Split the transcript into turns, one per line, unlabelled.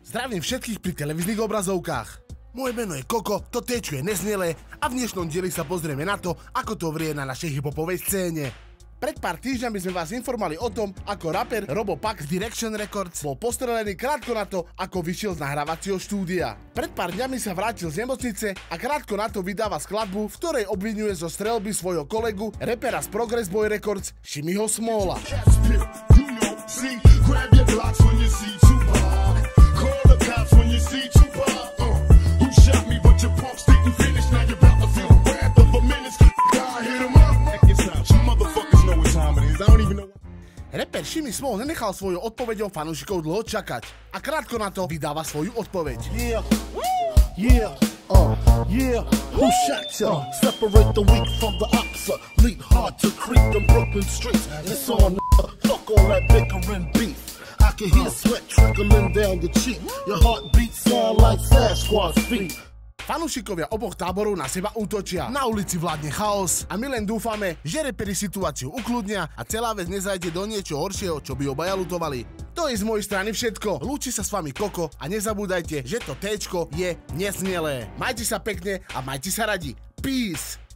Zdravím všetkých pri televíznych obrazovkách. Moje meno je Koko, to T-čo je neznelé a v dnešnom dieli sa pozrieme na to, ako to vrie na našej hiphopovej scéne. Pred pár týždňami sme vás informovali o tom, ako rapper Robo Pax Direction Records bol postrelený krátko na to, ako vyšiel z nahrávacieho štúdia. Pred pár dňami sa vrátil z nemocnice a krátko na to vydáva skladbu, v ktorej obviňuje zo streľby svojho kolegu, rapera z Progress Boy Records, Shimmyho Smolla. Rapper Shimmy Small nenechal svojou odpoveďou fanúšikov dlho čakať a krátko na to vydáva svoju odpoveď.
Who shot ya? Separate the weak from the ops. Lead hard to creep them broken streets. It's on fuck all that bickering beef. I can hear sweat trickling down your cheek. Your heartbeat sound like Sasquatch feet.
Fanúšikovia oboch táborov na seba útočia. Na ulici vládne chaos a my len dúfame, že reperi situáciu ukludnia a celá vec nezajde do niečo horšieho, čo by obaja lutovali. To je z mojej strany všetko. Lúči sa s vami Koko a nezabúdajte, že to T-čko je nesmielé. Majte sa pekne a majte sa radi. Peace!